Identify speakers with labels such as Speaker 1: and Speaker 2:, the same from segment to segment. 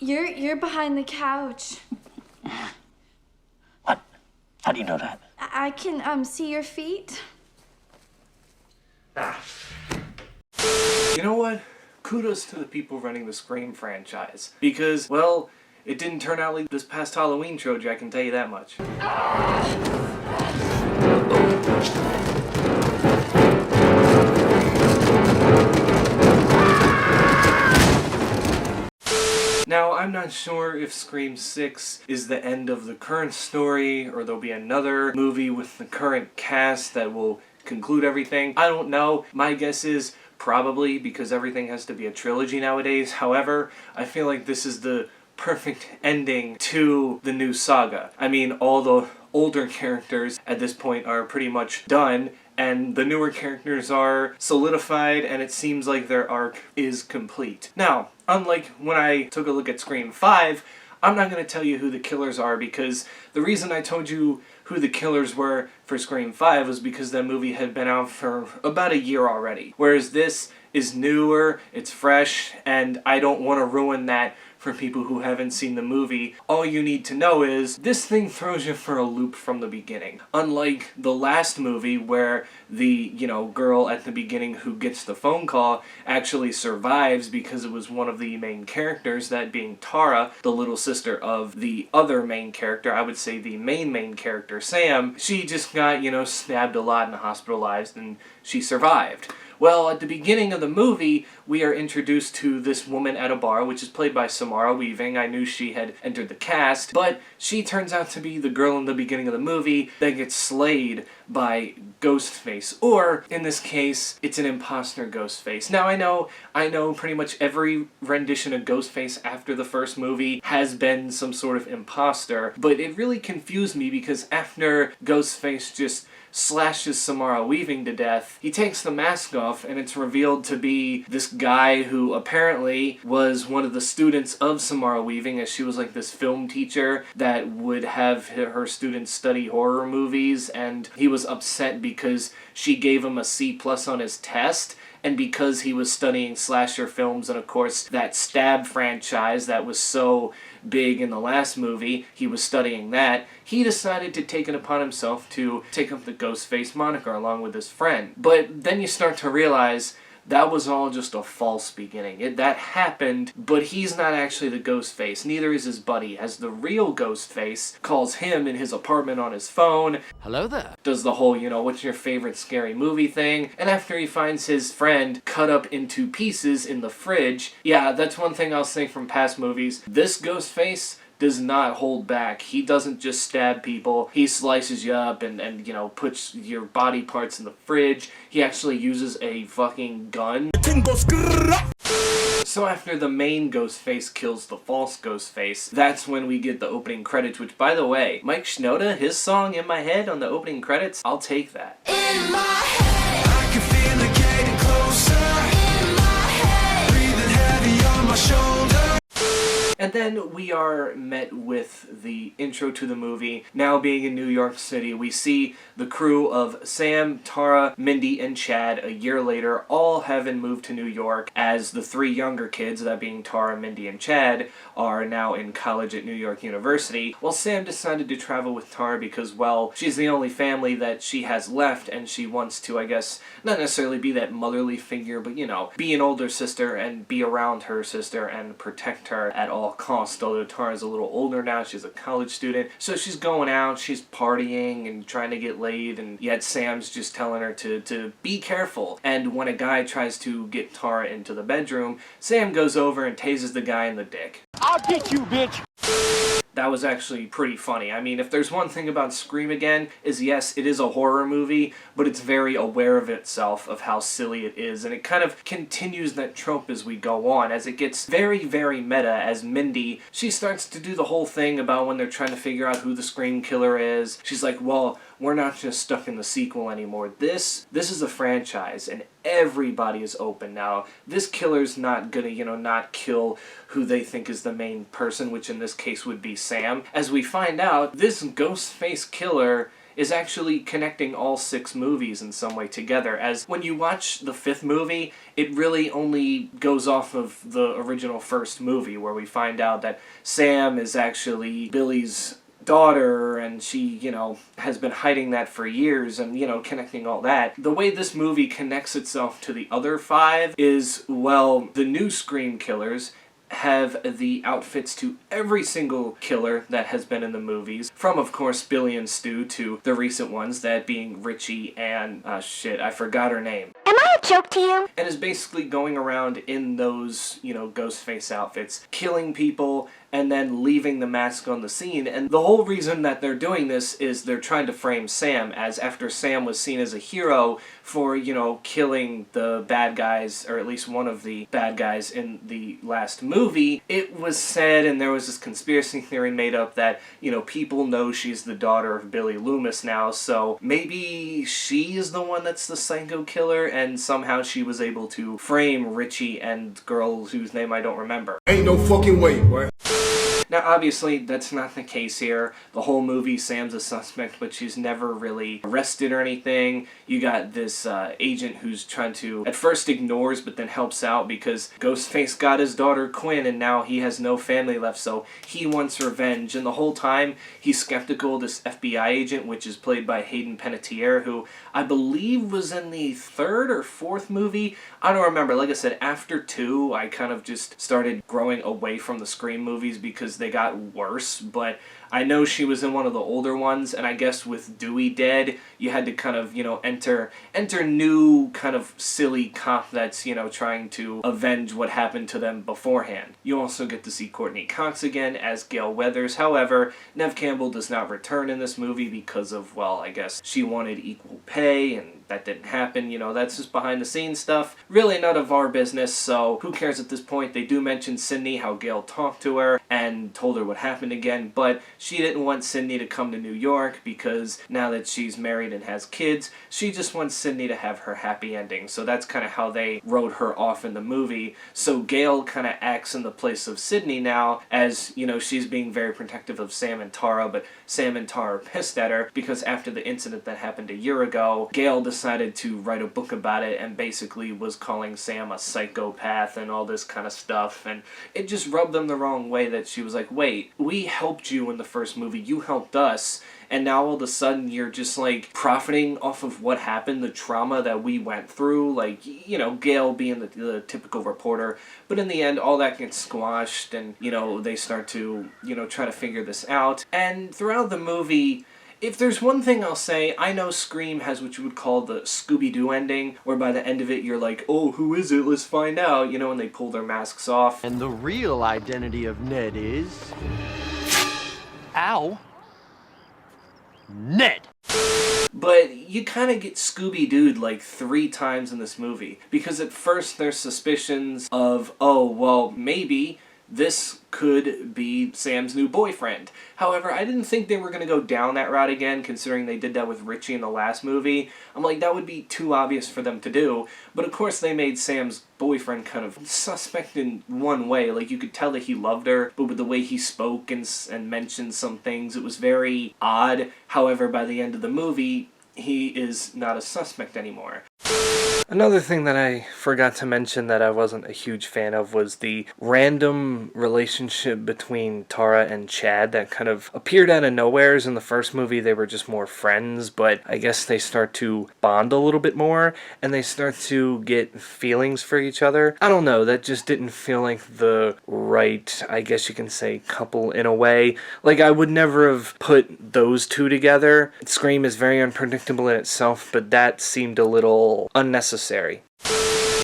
Speaker 1: You're behind the couch.
Speaker 2: What? How do you know that?
Speaker 1: I can see your feet.
Speaker 3: You know what? Kudos to the people running the Scream franchise. Because, well, it didn't turn out like this past Halloween trilogy, I can tell you that much. Now, I'm not sure if Scream 6 is the end of the current story, or there'll be another movie with the current cast that will conclude everything. I don't know. My guess is probably, because everything has to be a trilogy nowadays. However, I feel like this is the perfect ending to the new saga. I mean, all the older characters at this point are pretty much done, and the newer characters are solidified, and it seems like their arc is complete. Now, unlike when I took a look at Scream 5, I'm not going to tell you who the killers are, because the reason I told you who the killers were for Scream 5 was because that movie had been out for about a year already. Whereas this is newer, it's fresh, and I don't want to ruin that for people who haven't seen the movie. All you need to know is, this thing throws you for a loop from the beginning. Unlike the last movie where the, girl at the beginning who gets the phone call actually survives because it was one of the main characters, that being Tara, the little sister of the other main character, I would say the main character, Sam. She just got, stabbed a lot and hospitalized, and she survived. Well, at the beginning of the movie, we are introduced to this woman at a bar, which is played by Samara Weaving. I knew she had entered the cast, but she turns out to be the girl in the beginning of the movie that gets slayed by Ghostface. Or, in this case, it's an imposter Ghostface. Now, I know pretty much every rendition of Ghostface after the first movie has been some sort of imposter, but it really confused me because after Ghostface just slashes Samara Weaving to death, he takes the mask off and it's revealed to be this guy who apparently was one of the students of Samara Weaving, as she was like this film teacher that would have her students study horror movies, and he was upset because she gave him a C+ on his test. And because he was studying slasher films, and of course that Stab franchise that was so big in the last movie, he was studying that, he decided to take it upon himself to take up the Ghostface moniker along with his friend. But then you start to realize that was all just a false beginning. That happened, but he's not actually the Ghostface. Neither is his buddy, as the real Ghostface calls him in his apartment on his phone.
Speaker 4: Hello there.
Speaker 3: Does the whole, what's your favorite scary movie thing. And after he finds his friend cut up into pieces in the fridge, yeah, that's one thing I'll say from past movies. This Ghostface does not hold back. He doesn't just stab people. He slices you up and puts your body parts in the fridge. He actually uses a fucking gun. So after the main Ghostface kills the false Ghostface, that's when we get the opening credits, which, by the way, Mike Shinoda, his song In My Head on the opening credits, I'll take that.
Speaker 5: In my head, I can feel it getting closer. In my head, breathing heavy on my shoulder.
Speaker 3: And then we are met with the intro to the movie. Now being in New York City, we see the crew of Sam, Tara, Mindy, and Chad a year later, all having moved to New York, as the three younger kids, that being Tara, Mindy, and Chad, are now in college at New York University. Well, Sam decided to travel with Tara because, well, she's the only family that she has left, and she wants to, I guess, not necessarily be that motherly figure, but, be an older sister and be around her sister and protect her at all cost. Although Tara's a little older now, she's a college student, so she's going out, she's partying and trying to get laid, and yet Sam's just telling her to be careful. And when a guy tries to get Tara into the bedroom, Sam goes over and tases the guy in the dick.
Speaker 4: I'll get you, bitch!
Speaker 3: That was actually pretty funny. I mean, if there's one thing about Scream again, is yes, it is a horror movie, but it's very aware of itself, of how silly it is, and it kind of continues that trope as we go on, as it gets very, very meta, as Mindy, she starts to do the whole thing about when they're trying to figure out who the Scream killer is. She's like, well, we're not just stuck in the sequel anymore. This is a franchise, and everybody is open now. This killer's not gonna, not kill who they think is the main person, which in this case would be Sam. As we find out, this Ghostface killer is actually connecting all 6 movies in some way together, as when you watch the 5th movie, it really only goes off of the original first movie, where we find out that Sam is actually Billy's daughter, and she, has been hiding that for years, and, connecting all that. The way this movie connects itself to the other 5 is, well, the new Scream killers have the outfits to every single killer that has been in the movies, from, of course, Billy and Stu to the recent ones, that being Richie and, I forgot her name.
Speaker 4: Am I a joke to you?
Speaker 3: And is basically going around in those, Ghostface outfits, killing people, and then leaving the mask on the scene. And the whole reason that they're doing this is they're trying to frame Sam, as after Sam was seen as a hero for, killing the bad guys, or at least one of the bad guys in the last movie, it was said, and there was this conspiracy theory made up that, people know she's the daughter of Billy Loomis now, so maybe she is the one that's the psycho killer, and somehow she was able to frame Richie and girl whose name I don't remember.
Speaker 6: Ain't no fucking way, boy.
Speaker 3: Now, obviously, that's not the case here. The whole movie, Sam's a suspect, but she's never really arrested or anything. You got this agent who's trying to, at first ignores, but then helps out because Ghostface got his daughter Quinn, and now he has no family left, so he wants revenge. And the whole time, he's skeptical of this FBI agent, which is played by Hayden Panettiere, who I believe was in the 3rd or 4th movie. I don't remember. Like I said, after 2, I kind of just started growing away from the Scream movies because they got worse, but I know she was in one of the older ones, and I guess with Dewey dead, you had to kind of, enter new kind of silly cop that's, trying to avenge what happened to them beforehand. You also get to see Courtney Cox again as Gail Weathers. However, Neve Campbell does not return in this movie because of, well, I guess she wanted equal pay, and that didn't happen. That's just behind the scenes stuff. Really none of our business, so who cares at this point? They do mention Sydney, how Gail talked to her and told her what happened again, but she didn't want Sydney to come to New York because now that she's married and has kids, she just wants Sydney to have her happy ending. So that's kind of how they wrote her off in the movie. So Gail kind of acts in the place of Sydney now, as, she's being very protective of Sam and Tara, but Sam and Tara are pissed at her because after the incident that happened a year ago, Gail decided to write a book about it and basically was calling Sam a psychopath and all this kind of stuff, and it just rubbed them the wrong way that she was like, wait, we helped you in the first movie, you helped us, and now all of a sudden you're just like profiting off of what happened, the trauma that we went through, like, Gail being the typical reporter, but in the end all that gets squashed, and they start to try to figure this out. And throughout the movie, if there's one thing I'll say, I know Scream has what you would call the Scooby-Doo ending, where by the end of it you're like, oh, who is it? Let's find out, and they pull their masks off.
Speaker 7: And the real identity of Ned is... Ow. Ned!
Speaker 3: But you kind of get Scooby-Dooed like 3 times in this movie, because at first there's suspicions of, oh, well, maybe this could be Sam's new boyfriend. However, I didn't think they were going to go down that route again, considering they did that with Richie in the last movie. I'm like, that would be too obvious for them to do. But of course they made Sam's boyfriend kind of suspect in one way. Like, you could tell that he loved her, but with the way he spoke and mentioned some things, it was very odd. However, by the end of the movie, he is not a suspect anymore. Another thing that I forgot to mention that I wasn't a huge fan of was the random relationship between Tara and Chad that kind of appeared out of nowheres. In the first movie, they were just more friends, but I guess they start to bond a little bit more, and they start to get feelings for each other. I don't know, that just didn't feel like the right, I guess you can say, couple in a way. Like, I would never have put those two together. Scream is very unpredictable in itself, but that seemed a little unnecessary.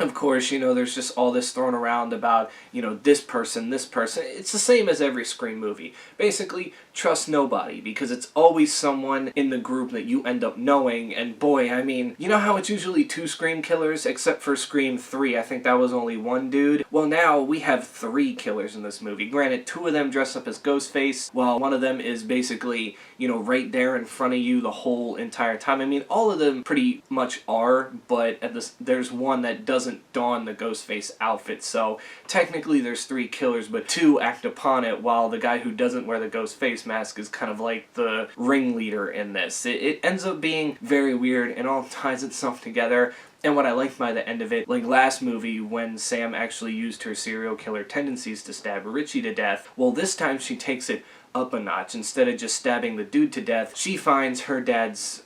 Speaker 3: Of course, there's just all this thrown around about, this person. It's the same as every Scream movie. Basically, trust nobody, because it's always someone in the group that you end up knowing, and boy, I mean, you know how it's usually 2 Scream killers, except for Scream 3, I think that was only 1 dude? Well, now we have 3 killers in this movie. Granted, 2 of them dress up as Ghostface, while one of them is basically, right there in front of you the whole entire time. I mean, all of them pretty much are, but there's one that doesn't don the Ghostface outfit, so technically there's 3 killers, but 2 act upon it, while the guy who doesn't wear the Ghostface face mask is kind of like the ringleader in this. It ends up being very weird and all ties itself together. And what I liked by the end of it, like last movie when Sam actually used her serial killer tendencies to stab Richie to death, well this time she takes it up a notch. Instead of just stabbing the dude to death, she finds her dad's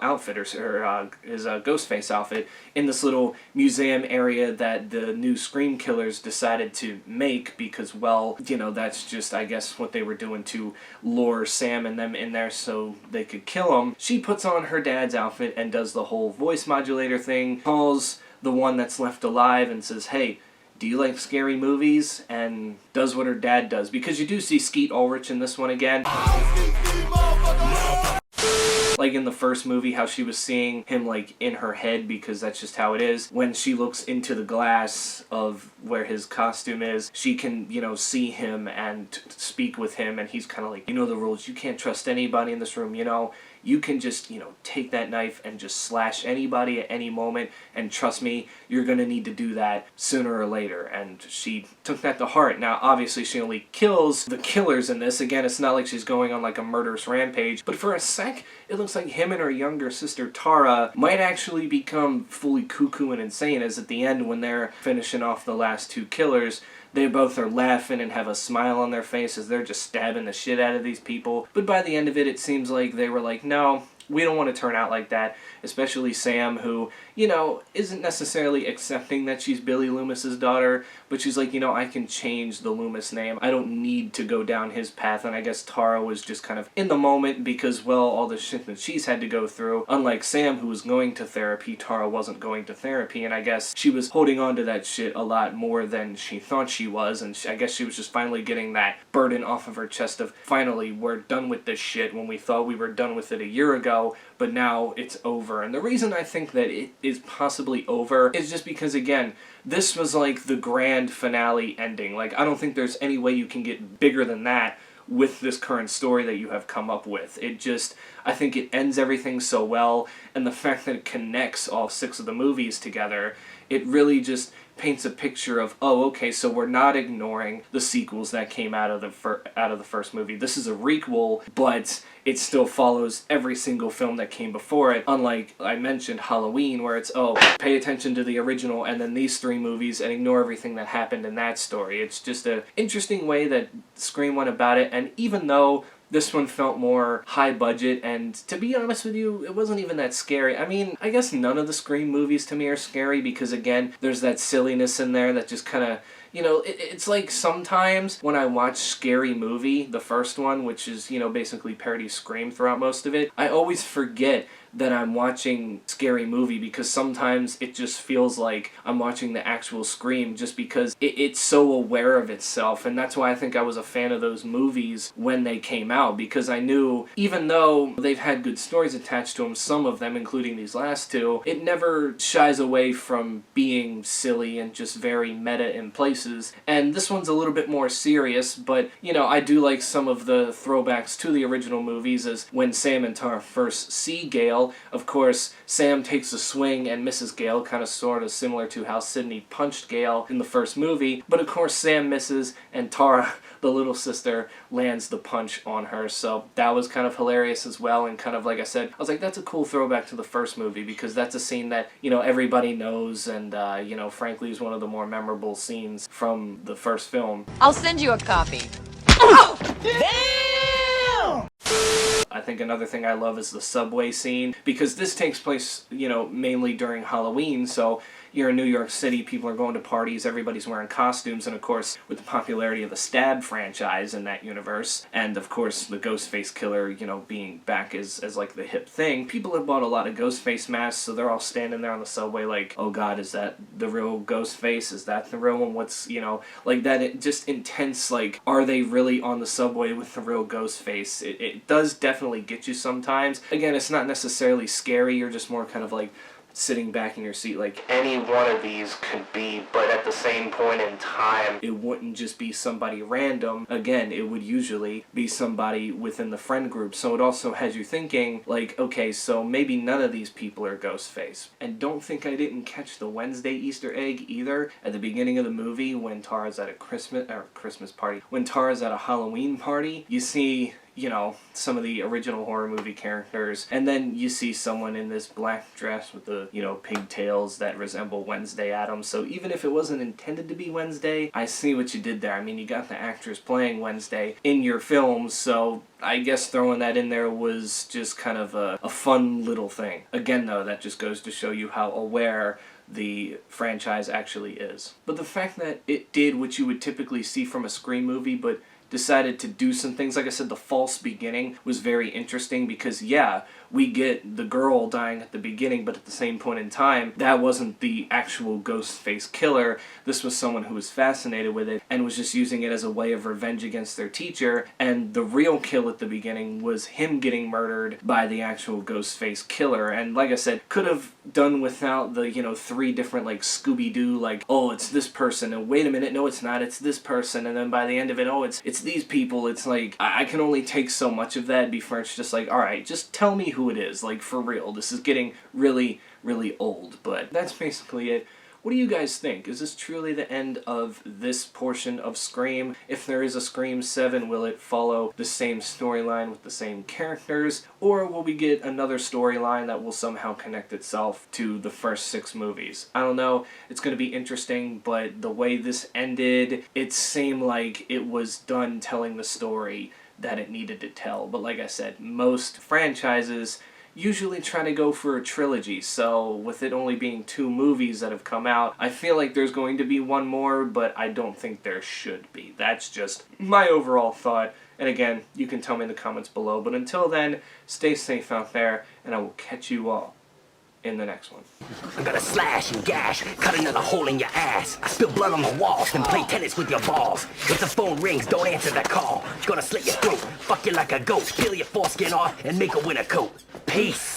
Speaker 3: outfit, or his Ghostface outfit, in this little museum area that the new Scream killers decided to make because, well, that's just, I guess, what they were doing to lure Sam and them in there so they could kill him. She puts on her dad's outfit and does the whole voice modulator thing, calls the one that's left alive and says, hey, do you like scary movies? And does what her dad does. Because you do see Skeet Ulrich in this one again. Like in the first movie, how she was seeing him like in her head, because that's just how it is. When she looks into the glass of where his costume is, she can, see him and speak with him, and he's kind of like, the rules, you can't trust anybody in this room, you can just, take that knife and just slash anybody at any moment, and trust me, you're gonna need to do that sooner or later. And she took that to heart. Now, obviously, she only kills the killers in this. Again, it's not like she's going on like a murderous rampage, but for a sec, it looks like him and her younger sister Tara might actually become fully cuckoo and insane, as at the end when they're finishing off the last two killers, they both are laughing and have a smile on their face as they're just stabbing the shit out of these people. But by the end of it, it seems like they were like, no, we don't want to turn out like that. Especially Sam, who, isn't necessarily accepting that she's Billy Loomis's daughter, but she's like, I can change the Loomis name. I don't need to go down his path. And I guess Tara was just kind of in the moment because, well, all the shit that she's had to go through. Unlike Sam, who was going to therapy, Tara wasn't going to therapy, and I guess she was holding on to that shit a lot more than she thought she was, and I guess she was just finally getting that burden off of her chest of, finally, we're done with this shit when we thought we were done with it a year ago, but now it's over. And the reason I think that it is possibly over is just because, again, this was like the grand finale ending. Like, I don't think there's any way you can get bigger than that with this current story that you have come up with. It just, I think it ends everything so well, and the fact that it connects all 6 of the movies together, it really just paints a picture of, oh, okay, so we're not ignoring the sequels that came out of the first movie. This is a requel, but it still follows every single film that came before it, unlike, I mentioned, Halloween, where it's, oh, pay attention to the original and then these 3 movies and ignore everything that happened in that story. It's just an interesting way that Scream went about it, and even though this one felt more high budget, and to be honest with you, it wasn't even that scary. I mean, I guess none of the Scream movies to me are scary because, again, there's that silliness in there that just kind of, it's like sometimes when I watch Scary Movie, the first one, which is, basically parody Scream throughout most of it, I always forget that I'm watching Scary Movie because sometimes it just feels like I'm watching the actual Scream just because it's so aware of itself. And that's why I think I was a fan of those movies when they came out, because I knew, even though they've had good stories attached to them, some of them, including these last 2, it never shies away from being silly and just very meta in places. And this one's a little bit more serious, but, I do like some of the throwbacks to the original movies, as when Sam and Tara first see Gale. Of course, Sam takes a swing and misses Gale, kind of sort of similar to how Sidney punched Gale in the first movie. But of course, Sam misses, and Tara, the little sister, lands the punch on her. So that was kind of hilarious as well, and kind of, like I said, I was like, that's a cool throwback to the first movie, because that's a scene that, everybody knows, and, frankly, is one of the more memorable scenes from the first film.
Speaker 4: I'll send you a copy.
Speaker 3: I think another thing I love is the subway scene, because this takes place, mainly during Halloween, so you're in New York City, people are going to parties, everybody's wearing costumes, and of course, with the popularity of the Stab franchise in that universe, and of course, the Ghostface killer, being back as like the hip thing, people have bought a lot of Ghostface masks, so they're all standing there on the subway like, oh god, is that the real Ghostface? Is that the real one? What's, like that just intense, like, are they really on the subway with the real Ghostface? It does definitely get you sometimes. Again, it's not necessarily scary, you're just more kind of like, sitting back in your seat like any one of these could be, but at the same point in time, it wouldn't just be somebody random. Again, it would usually be somebody within the friend group. So it also has you thinking, like, okay, so maybe none of these people are Ghostface. And don't think I didn't catch the Wednesday Easter egg either. At the beginning of the movie, when Tara's at a Christmas party, when Tara's at a Halloween party, you see, you know, some of the original horror movie characters, and then you see someone in this black dress with the, you know, pigtails that resemble Wednesday Addams. So even if it wasn't intended to be Wednesday, I see what you did there. I mean, you got the actress playing Wednesday in your film, so I guess throwing that in there was just kind of a fun little thing. Again, though, that just goes to show you how aware the franchise actually is. But the fact that it did what you would typically see from a Scream movie, but decided to do some things, like I said, the false beginning was very interesting because, yeah, we get the girl dying at the beginning, but at the same point in time, that wasn't the actual Ghostface killer. This was someone who was fascinated with it and was just using it as a way of revenge against their teacher, and the real kill at the beginning was him getting murdered by the actual Ghostface killer. And like I said, could have done without the, you know, 3 different, like, Scooby-Doo, like, oh, it's this person, and wait a minute, no, it's not, it's this person, and then by the end of it, oh, it's these people. It's like, I can only take so much of that before it's just like, alright, just tell me who it is, like, for real. This is getting really, really old. But that's basically it. What do you guys think? Is this truly the end of this portion of Scream? If there is a Scream 7, will it follow the same storyline with the same characters? Or will we get another storyline that will somehow connect itself to the first 6 movies? I don't know. It's going to be interesting, but the way this ended, it seemed like it was done telling the story that it needed to tell. But like I said, most franchises usually try to go for a trilogy, so with it only being 2 movies that have come out, I feel like there's going to be one more, but I don't think there should be. That's just my overall thought, and again, you can tell me in the comments below, but until then, stay safe out there, and I will catch you all in the next one.
Speaker 4: I'm gonna slash and gash, cut another hole in your ass. I spill blood on the walls, then play tennis with your balls. If the phone rings, don't answer that call. Gonna slit your throat, fuck you like a goat, peel your foreskin off, and make a winter coat. Peace.